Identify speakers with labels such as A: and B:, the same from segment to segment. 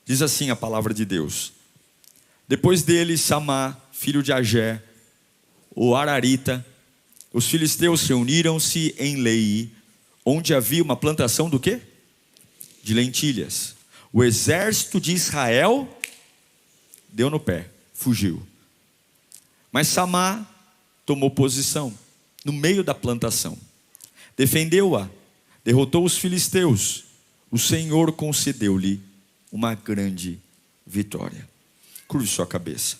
A: Diz assim a palavra de Deus: depois dele, Samá, filho de Agé, o Ararita, os filisteus reuniram-se em Lei, onde havia uma plantação do quê? De lentilhas. O exército de Israel deu no pé, fugiu. Mas Samá tomou posição no meio da plantação, defendeu-a, derrotou os filisteus. O Senhor concedeu-lhe uma grande vitória. Curve sua cabeça.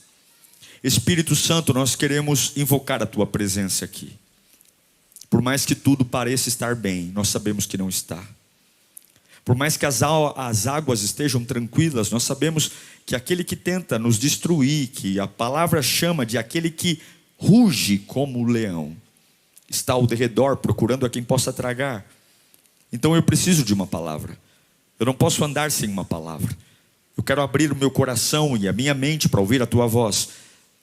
A: Espírito Santo, nós queremos invocar a tua presença aqui. Por mais que tudo pareça estar bem, nós sabemos que não está. Por mais que as águas estejam tranquilas, nós sabemos que aquele que tenta nos destruir, que a palavra chama de aquele que ruge como o leão, está ao derredor procurando a quem possa tragar. Então eu preciso de uma palavra. Eu não posso andar sem uma palavra. Eu quero abrir o meu coração e a minha mente para ouvir a tua voz.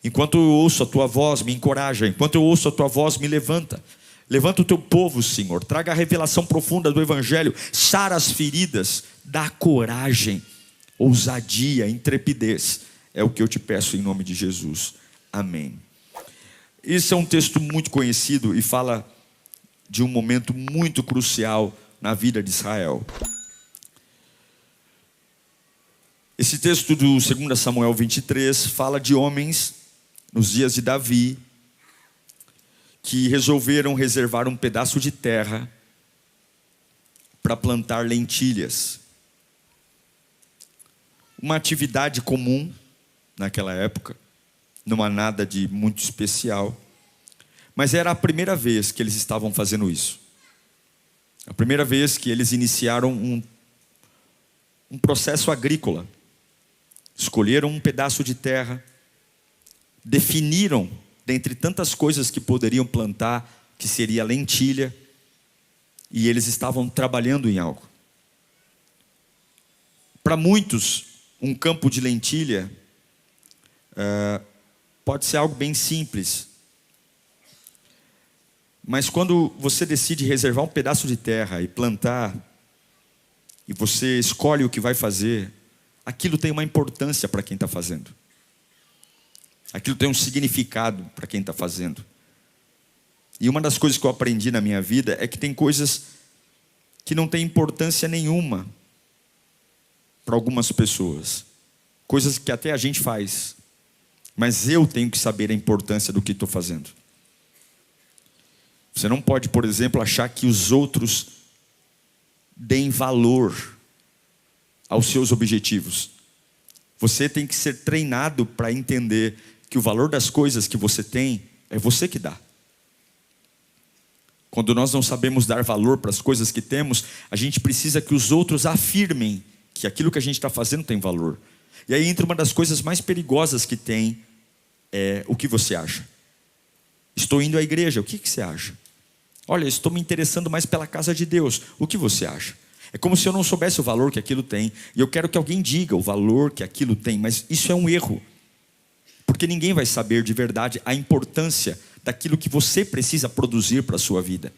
A: Enquanto eu ouço a tua voz, me encoraja. Enquanto eu ouço a tua voz, me levanta. Levanta o teu povo, Senhor. Traga a revelação profunda do Evangelho. Sara as feridas. Dá coragem, ousadia, intrepidez. É o que eu te peço em nome de Jesus. Amém. Esse é um texto muito conhecido e fala de um momento muito crucial na vida de Israel. Esse texto do 2 Samuel 23 fala de homens nos dias de Davi que resolveram reservar um pedaço de terra para plantar lentilhas. Uma atividade comum naquela época, não há nada de muito especial, mas era a primeira vez que eles estavam fazendo isso. A primeira vez que eles iniciaram um processo agrícola. Escolheram um pedaço de terra, definiram, dentre tantas coisas que poderiam plantar, que seria lentilha, e eles estavam trabalhando em algo. Para muitos, um campo de lentilha pode ser algo bem simples, mas quando você decide reservar um pedaço de terra e plantar, e você escolhe o que vai fazer, aquilo tem uma importância para quem está fazendo. Aquilo tem um significado para quem está fazendo. E uma das coisas que eu aprendi na minha vida é que tem coisas que não têm importância nenhuma para algumas pessoas. Coisas que até a gente faz. Mas eu tenho que saber a importância do que estou fazendo. Você não pode, por exemplo, achar que os outros deem valor aos seus objetivos. Você tem que ser treinado para entender que o valor das coisas que você tem é você que dá. Quando nós não sabemos dar valor para as coisas que temos, a gente precisa que os outros afirmem que aquilo que a gente está fazendo tem valor. E aí entra uma das coisas mais perigosas que tem, é o que você acha. Estou indo à igreja, o que você acha? Olha, estou me interessando mais pela casa de Deus, o que você acha? É como se eu não soubesse o valor que aquilo tem. E eu quero que alguém diga o valor que aquilo tem. Mas isso é um erro. Porque ninguém vai saber de verdade a importância daquilo que você precisa produzir para a sua vida.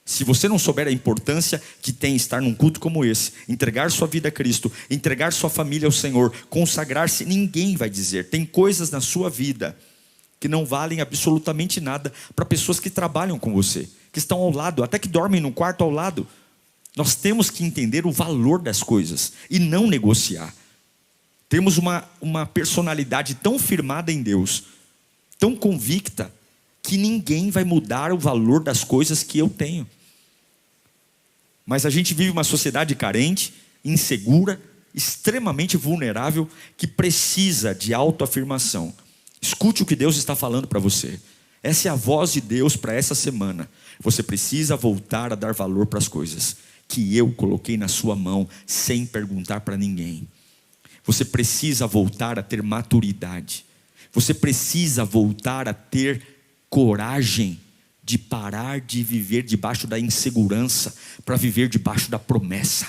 A: Se você não souber a importância que tem estar num culto como esse, entregar sua vida a Cristo, entregar sua família ao Senhor, consagrar-se, ninguém vai dizer. Tem coisas na sua vida que não valem absolutamente nada para pessoas que trabalham com você, que estão ao lado, até que dormem no quarto ao lado. Nós temos que entender o valor das coisas e não negociar. Temos uma personalidade tão firmada em Deus, tão convicta, que ninguém vai mudar o valor das coisas que eu tenho. Mas a gente vive uma sociedade carente, insegura, extremamente vulnerável, que precisa de autoafirmação. Escute o que Deus está falando para você. Essa é a voz de Deus para essa semana. Você precisa voltar a dar valor para as coisas que eu coloquei na sua mão, sem perguntar para ninguém. Você precisa voltar a ter maturidade. Você precisa voltar a ter coragem de parar de viver debaixo da insegurança, para viver debaixo da promessa.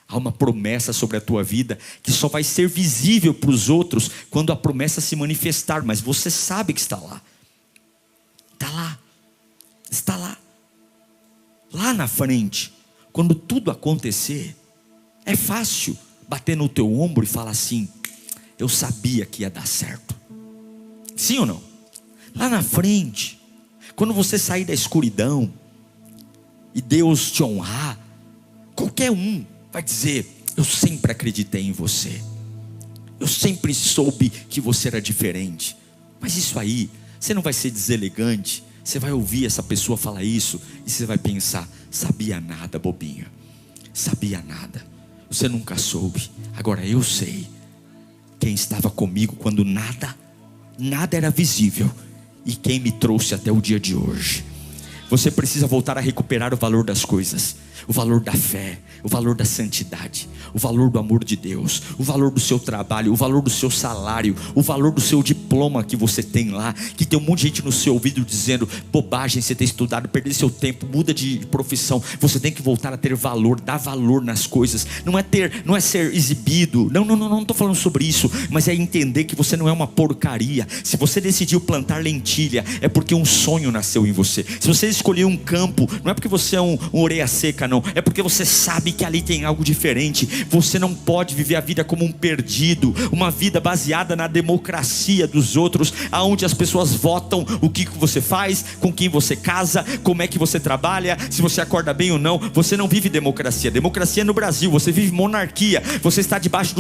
A: Há uma promessa sobre a tua vida, que só vai ser visível para os outros, quando a promessa se manifestar, mas você sabe que está lá. Está lá. Está lá. Lá na frente. Quando tudo acontecer, é fácil. bater no teu ombro e falar assim: eu sabia que ia dar certo. Sim ou não? Lá na frente, quando você sair da escuridão e Deus te honrar, qualquer um vai dizer: eu sempre acreditei em você, eu sempre soube que você era diferente. Mas isso aí, você não vai ser deselegante. Você vai ouvir essa pessoa falar isso e você vai pensar: sabia nada, bobinho, sabia nada, você nunca soube. Agora eu sei quem estava comigo quando nada era visível, e quem me trouxe até o dia de hoje. Você precisa voltar a recuperar o valor das coisas, o valor da fé, o valor da santidade, o valor do amor de Deus, o valor do seu trabalho, o valor do seu salário, o valor do seu diploma que você tem lá, que tem um monte de gente no seu ouvido dizendo: bobagem você ter estudado, perder seu tempo, muda de profissão. Você tem que voltar a ter valor, dar valor nas coisas. Não é ser exibido, não estou falando sobre isso, mas é entender que você não é uma porcaria. Se você decidiu plantar lentilha, é porque um sonho nasceu em você. Se você escolheu um campo, não é porque você é um orelha seca, não, é porque você sabe que ali tem algo diferente. Você não pode viver a vida como um perdido, uma vida baseada na democracia dos outros, aonde as pessoas votam o que você faz, com quem você casa, como é que você trabalha, se você acorda bem ou não. Você não vive democracia. Democracia é no Brasil, você vive monarquia. Você está debaixo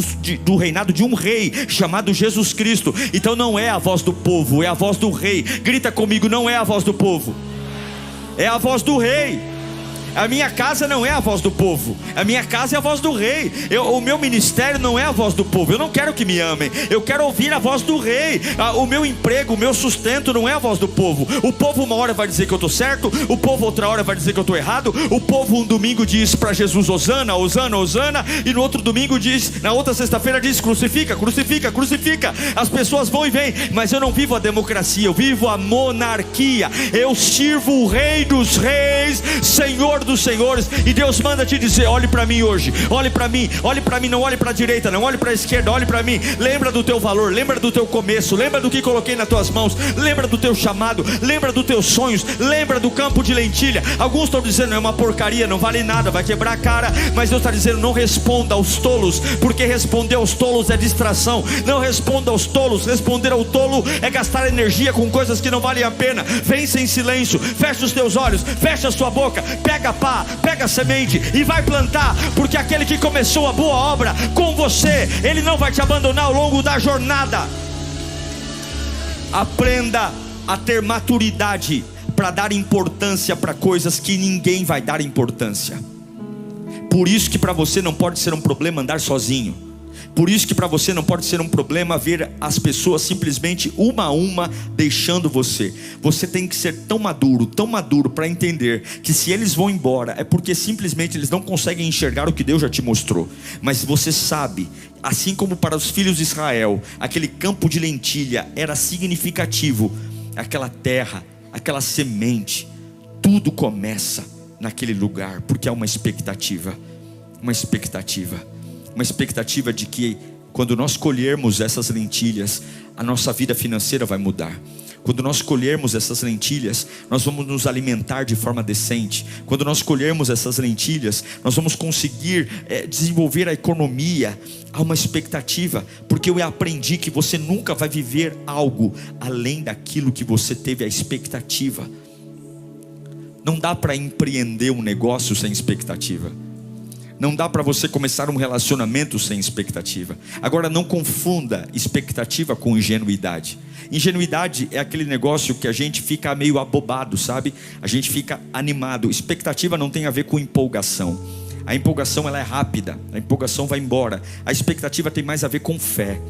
A: do reinado de um rei chamado Jesus Cristo. Então não é a voz do povo, é a voz do rei. Grita comigo: não é a voz do povo, é a voz do rei. A minha casa não é a voz do povo, a minha casa é a voz do rei. O meu ministério não é a voz do povo. Eu não quero que me amem, eu quero ouvir a voz do rei. O meu emprego, o meu sustento não é a voz do povo. O povo uma hora vai dizer que eu estou certo, o povo outra hora vai dizer que eu estou errado. O povo um domingo diz para Jesus: Hosana, Hosana, Hosana, e no outro domingo diz, na outra sexta-feira diz: crucifica, crucifica, crucifica. As pessoas vão e vêm, mas eu não vivo a democracia, eu vivo a monarquia. Eu sirvo o Rei dos Reis, Senhor dos senhores. E Deus manda te dizer: olhe para mim hoje, olhe para mim, não olhe para a direita, não olhe para a esquerda, olhe para mim. Lembra do teu valor, lembra do teu começo, lembra do que coloquei nas tuas mãos, lembra do teu chamado, lembra dos teus sonhos, lembra do campo de lentilha. Alguns estão dizendo: é uma porcaria, não vale nada, vai quebrar a cara. Mas Deus está dizendo: não responda aos tolos, porque responder aos tolos é distração. Não responda aos tolos. Responder ao tolo é gastar energia com coisas que não valem a pena. Vença em silêncio, fecha os teus olhos, fecha a sua boca, pega pá, pega a semente e vai plantar, porque aquele que começou a boa obra com você, ele não vai te abandonar ao longo da jornada. Aprenda a ter maturidade para dar importância para coisas que ninguém vai dar importância. Por isso que para você não pode ser um problema andar sozinho. Por isso que para você não pode ser um problema ver as pessoas simplesmente uma a uma deixando você. Você tem que ser tão maduro para entender que se eles vão embora é porque simplesmente eles não conseguem enxergar o que Deus já te mostrou. Mas você sabe, assim como para os filhos de Israel, aquele campo de lentilha era significativo. Aquela terra, aquela semente, tudo começa naquele lugar, porque há uma expectativa. Uma expectativa de que quando nós colhermos essas lentilhas, a nossa vida financeira vai mudar. Quando nós colhermos essas lentilhas, nós vamos nos alimentar de forma decente. Quando nós colhermos essas lentilhas, nós vamos conseguir desenvolver a economia. Há uma expectativa, porque eu aprendi que você nunca vai viver algo além daquilo que você teve a expectativa. Não dá para empreender um negócio sem expectativa. Não dá para você começar um relacionamento sem expectativa. Agora, não confunda expectativa com ingenuidade. Ingenuidade é aquele negócio que a gente fica meio abobado, sabe? A gente fica animado. Expectativa não tem a ver com empolgação. A empolgação ela é rápida, a empolgação vai embora. A expectativa tem mais a ver com fé.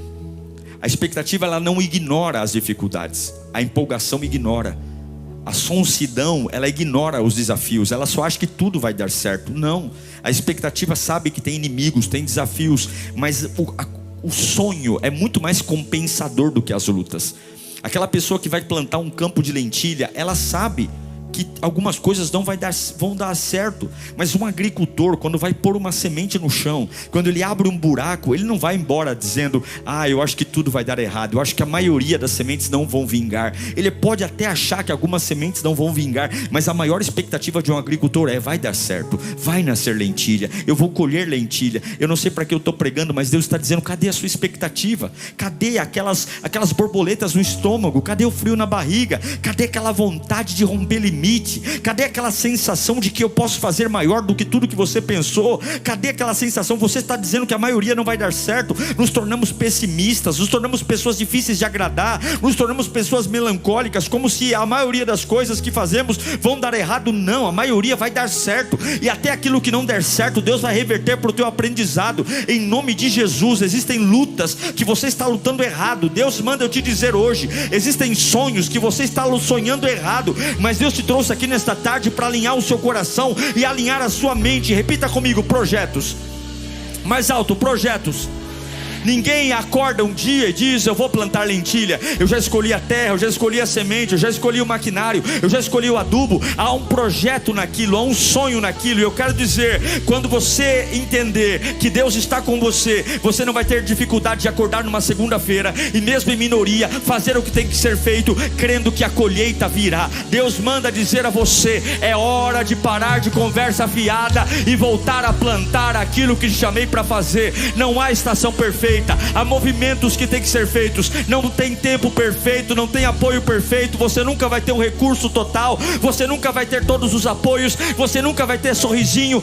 A: A expectativa ela não ignora as dificuldades, a empolgação ignora. A sonsidão, ela ignora os desafios, ela só acha que tudo vai dar certo. Não, a expectativa sabe que tem inimigos, tem desafios, mas o sonho é muito mais compensador do que as lutas. Aquela pessoa que vai plantar um campo de lentilha, ela sabe que algumas coisas vão dar certo, mas um agricultor, quando vai pôr uma semente no chão, quando ele abre um buraco, ele não vai embora dizendo: eu acho que tudo vai dar errado, eu acho que a maioria das sementes não vão vingar. Ele pode até achar que algumas sementes não vão vingar, mas a maior expectativa de um agricultor vai dar certo, vai nascer lentilha, eu vou colher lentilha. Eu não sei para que eu estou pregando, mas Deus está dizendo: cadê a sua expectativa? Cadê aquelas borboletas no estômago? Cadê o frio na barriga? Cadê aquela vontade de romper limite? Cadê aquela sensação de que eu posso fazer maior do que tudo que você pensou? Cadê aquela sensação? Você está dizendo que a maioria não vai dar certo. Nos tornamos pessimistas, nos tornamos pessoas difíceis de agradar, nos tornamos pessoas melancólicas, como se a maioria das coisas que fazemos vão dar errado. Não, a maioria vai dar certo, e até aquilo que não der certo, Deus vai reverter para o teu aprendizado, em nome de Jesus. Existem lutas que você está lutando errado. Deus manda eu te dizer hoje: existem sonhos que você está sonhando errado, mas Deus te trouxe aqui nesta tarde para alinhar o seu coração e alinhar a sua mente. Repita comigo: projetos. Mais alto: projetos. Ninguém acorda um dia e diz: eu vou plantar lentilha, eu já escolhi a terra, eu já escolhi a semente, eu já escolhi o maquinário, eu já escolhi o adubo. Há um projeto naquilo, há um sonho naquilo. E eu quero dizer, quando você entender que Deus está com você, você não vai ter dificuldade de acordar numa segunda-feira e, mesmo em minoria, fazer o que tem que ser feito, crendo que a colheita virá. Deus manda dizer a você: é hora de parar de conversa fiada e voltar a plantar aquilo que te chamei para fazer. Não há estação perfeita, há movimentos que tem que ser feitos. Não tem tempo perfeito, não tem apoio perfeito. Você nunca vai ter um recurso total, você nunca vai ter todos os apoios, você nunca vai ter sorrisinho.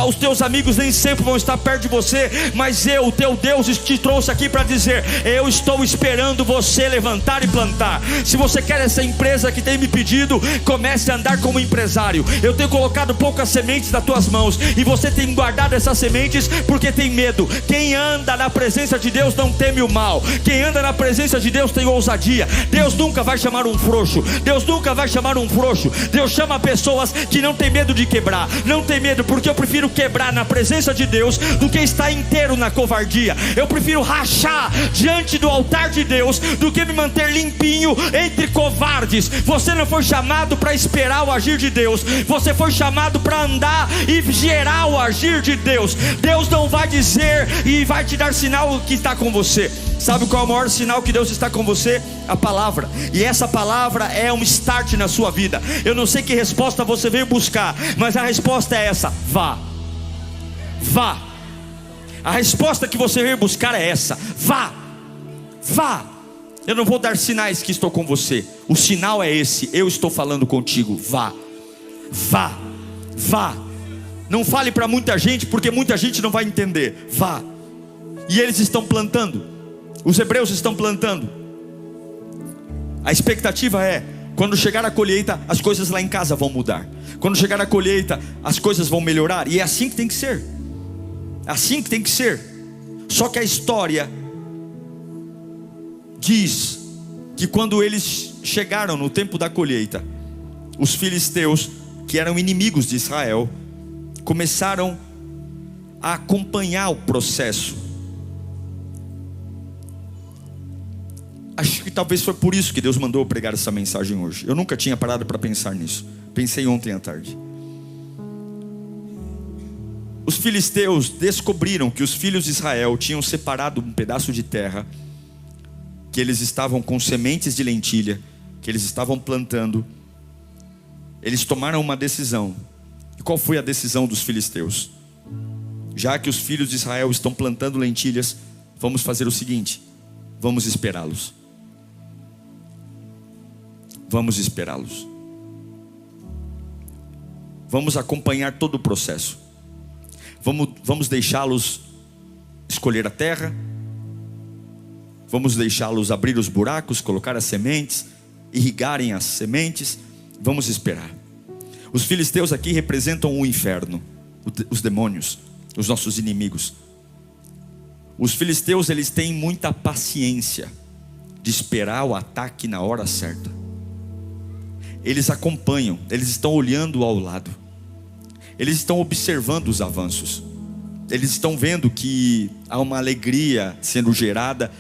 A: Os teus amigos nem sempre vão estar perto de você, mas eu, o teu Deus, te trouxe aqui para dizer: eu estou esperando você levantar e plantar. Se você quer essa empresa que tem me pedido, comece a andar como empresário. Eu tenho colocado poucas sementes nas tuas mãos, e você tem guardado essas sementes porque tem medo. Quem anda na presença de Deus não teme o mal. Quem anda na presença de Deus tem ousadia. Deus nunca vai chamar um frouxo. Deus nunca vai chamar um frouxo. Deus chama pessoas que não tem medo de quebrar. Não tem medo, porque eu prefiro quebrar na presença de Deus do que estar inteiro na covardia. Eu prefiro rachar diante do altar de Deus do que me manter limpinho entre covardes. Você não foi chamado para esperar o agir de Deus, você foi chamado para andar e gerar o agir de Deus. Deus não vai dizer e vai te dar sinal que está com você. Sabe qual é o maior sinal que Deus está com você? A palavra. E essa palavra é um start na sua vida. Eu não sei que resposta você veio buscar, mas a resposta é essa: vá. Vá. A resposta que você veio buscar é essa: vá. Vá. Eu não vou dar sinais que estou com você. O sinal é esse: eu estou falando contigo. Vá. Vá. Vá. Não fale para muita gente, porque muita gente não vai entender. Vá. E eles estão plantando. Os hebreus estão plantando. A expectativa é: quando chegar a colheita, as coisas lá em casa vão mudar. Quando chegar a colheita, as coisas vão melhorar. E é assim que tem que ser. É assim que tem que ser. Só que a história diz que quando eles chegaram no tempo da colheita, os filisteus, que eram inimigos de Israel, começaram a acompanhar o processo. Acho que talvez foi por isso que Deus mandou eu pregar essa mensagem hoje. Eu nunca tinha parado para pensar nisso. Pensei ontem à tarde. Os filisteus descobriram que os filhos de Israel tinham separado um pedaço de terra, que eles estavam com sementes de lentilha, que eles estavam plantando. Eles tomaram uma decisão. E qual foi a decisão dos filisteus? Já que os filhos de Israel estão plantando lentilhas, vamos fazer o seguinte: vamos esperá-los. Vamos esperá-los. Vamos acompanhar todo o processo. Vamos deixá-los escolher a terra. Vamos deixá-los abrir os buracos, colocar as sementes, irrigarem as sementes. Vamos esperar. Os filisteus aqui representam o inferno, os demônios, os nossos inimigos. Os filisteus, eles têm muita paciência de esperar o ataque na hora certa. Eles acompanham, eles estão olhando ao lado, eles estão observando os avanços, eles estão vendo que há uma alegria sendo gerada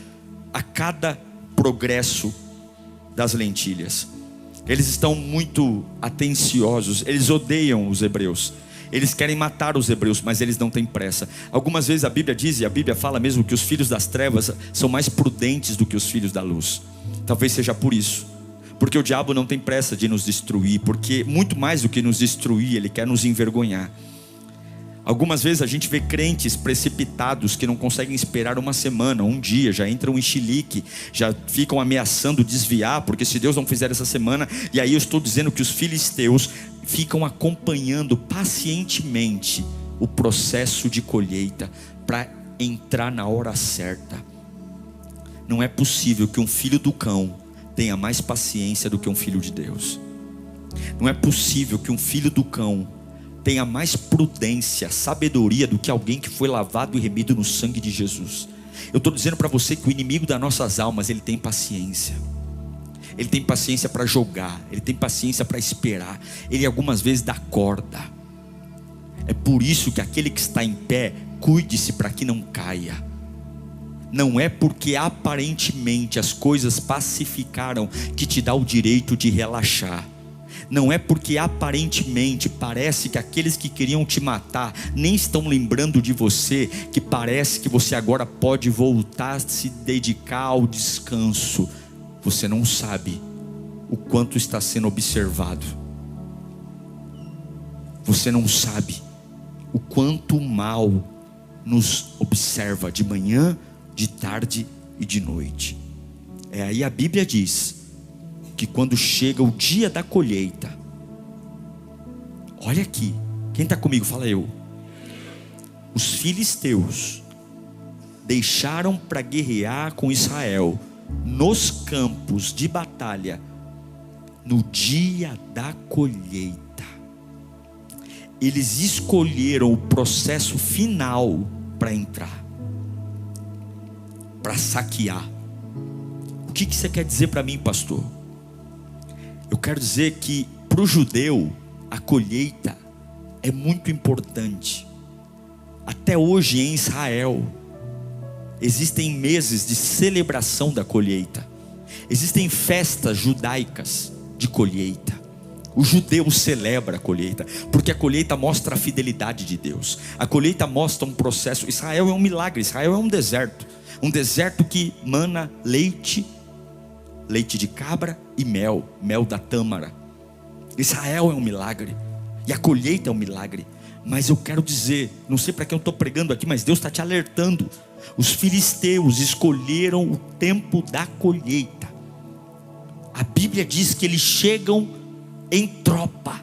A: a cada progresso das lentilhas. Eles estão muito atenciosos, eles odeiam os hebreus, eles querem matar os hebreus, mas eles não têm pressa. Algumas vezes a Bíblia diz, e a Bíblia fala mesmo, que os filhos das trevas são mais prudentes do que os filhos da luz. Talvez seja por isso, porque o diabo não tem pressa de nos destruir, porque muito mais do que nos destruir, ele quer nos envergonhar. Algumas vezes a gente vê crentes precipitados que não conseguem esperar uma semana, um dia, já entram em chilique, já ficam ameaçando desviar, porque se Deus não fizer essa semana, e aí eu estou dizendo que os filisteus ficam acompanhando pacientemente o processo de colheita, para entrar na hora certa. Não é possível que um filho do cão tenha mais paciência do que um filho de Deus. Não é possível que um filho do cão tenha mais prudência, sabedoria do que alguém que foi lavado e remido no sangue de Jesus. Eu estou dizendo para você que o inimigo das nossas almas, ele tem paciência. Ele tem paciência para jogar, ele tem paciência para esperar, ele algumas vezes dá corda. É por isso que aquele que está em pé, cuide-se para que não caia. Não é porque aparentemente as coisas pacificaram que te dá o direito de relaxar. Não é porque aparentemente parece que aqueles que queriam te matar nem estão lembrando de você, que parece que você agora pode voltar a se dedicar ao descanso. Você não sabe o quanto está sendo observado. Você não sabe o quanto o mal nos observa de manhã, de tarde e de noite. Aí a Bíblia diz que quando chega o dia da colheita, olha aqui, quem está comigo? Fala eu. Os filisteus deixaram para guerrear com Israel nos campos de batalha no dia da colheita. Eles escolheram o processo final para entrar, para saquear. O que você quer dizer para mim, pastor? Eu quero dizer que para o judeu a colheita é muito importante. Até hoje em Israel existem meses de celebração da colheita. Existem festas judaicas de colheita. O judeu celebra a colheita, porque a colheita mostra a fidelidade de Deus. A colheita mostra um processo. Israel é um milagre, Israel é um deserto. Um deserto que mana leite de cabra e mel da tâmara. Israel é um milagre, e a colheita é um milagre. Mas eu quero dizer, não sei para quem eu estou pregando aqui, mas Deus está te alertando. Os filisteus escolheram o tempo da colheita. A Bíblia diz que eles chegam em tropa,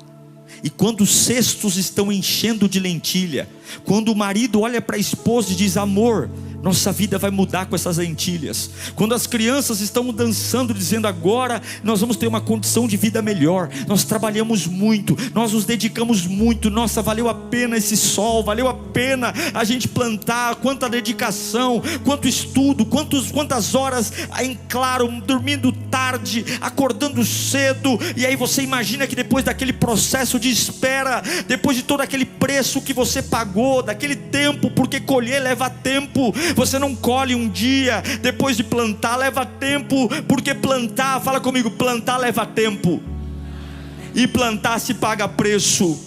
A: e quando os cestos estão enchendo de lentilha, quando o marido olha para a esposa e diz: amor, nossa vida vai mudar com essas lentilhas. Quando as crianças estão dançando, dizendo: agora nós vamos ter uma condição de vida melhor. Nós trabalhamos muito, nós nos dedicamos muito. Nossa, valeu a pena esse sol, valeu a pena a gente plantar. Quanta dedicação, quanto estudo, quantas horas em claro, dormindo tarde, acordando cedo. E aí você imagina que depois daquele processo de espera, depois de todo aquele preço que você pagou, daquele tempo, porque colher leva tempo. Você não colhe um dia depois de plantar, leva tempo, porque plantar, fala comigo, plantar leva tempo, e plantar se paga preço.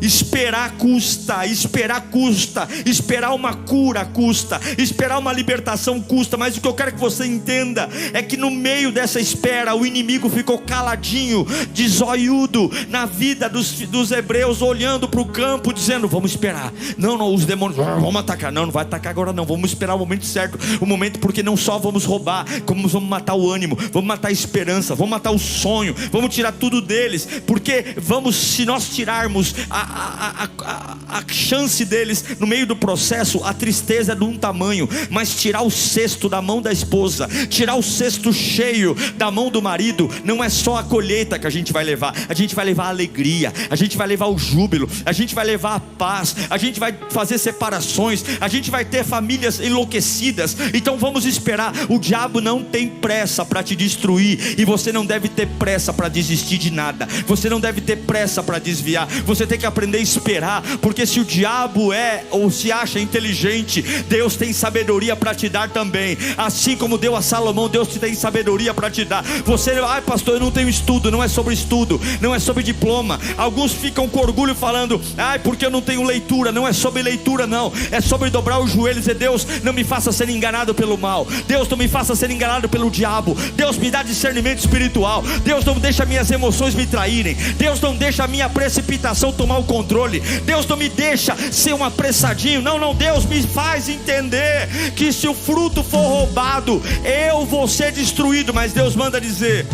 A: Esperar custa, esperar uma cura custa, esperar uma libertação custa. Mas o que eu quero que você entenda é que no meio dessa espera, o inimigo ficou caladinho, de zoiudo na vida dos hebreus, olhando para o campo, dizendo: vamos esperar. Não, os demônios vamos atacar. Não vai atacar agora não, vamos esperar o momento certo. O momento, porque não só vamos roubar, como vamos matar o ânimo, vamos matar a esperança, vamos matar o sonho, vamos tirar tudo deles. Porque se nós tirarmos a chance deles no meio do processo, a tristeza é de um tamanho. Mas tirar o cesto da mão da esposa, tirar o cesto cheio da mão do marido, não é só a colheita que a gente vai levar. A gente vai levar a alegria, a gente vai levar o júbilo, a gente vai levar a paz, a gente vai fazer separações, a gente vai ter famílias enlouquecidas. Então vamos esperar. O diabo não tem pressa para te destruir, e você não deve ter pressa para desistir de nada. Você não deve ter pressa para desviar. Você tem que aprender aprender a esperar, porque se o diabo é ou se acha inteligente, Deus tem sabedoria para te dar também. Assim como deu a Salomão, Deus te tem sabedoria para te dar. Você, ai pastor, eu não tenho estudo. Não é sobre estudo, não é sobre diploma. Alguns ficam com orgulho falando, ai porque eu não tenho leitura. Não é sobre leitura não, é sobre dobrar os joelhos e dizer: Deus, não me faça ser enganado pelo mal. Deus, não me faça ser enganado pelo diabo. Deus, me dá discernimento espiritual. Deus, não deixa minhas emoções me traírem. Deus, não deixa a minha precipitação tomar o controle. Deus, não me deixa ser um apressadinho. Não, Deus, me faz entender que se o fruto for roubado, eu vou ser destruído. Mas Deus manda dizer: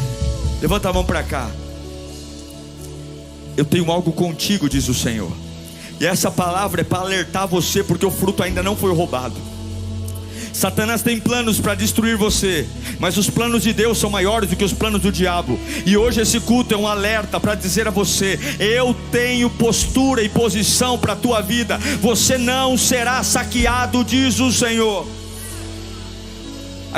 A: levanta a mão para cá, eu tenho algo contigo, diz o Senhor. E essa palavra é para alertar você, porque o fruto ainda não foi roubado. Satanás tem planos para destruir você, mas os planos de Deus são maiores do que os planos do diabo. E hoje esse culto é um alerta para dizer a você: eu tenho postura e posição para a tua vida. Você não será saqueado, diz o Senhor.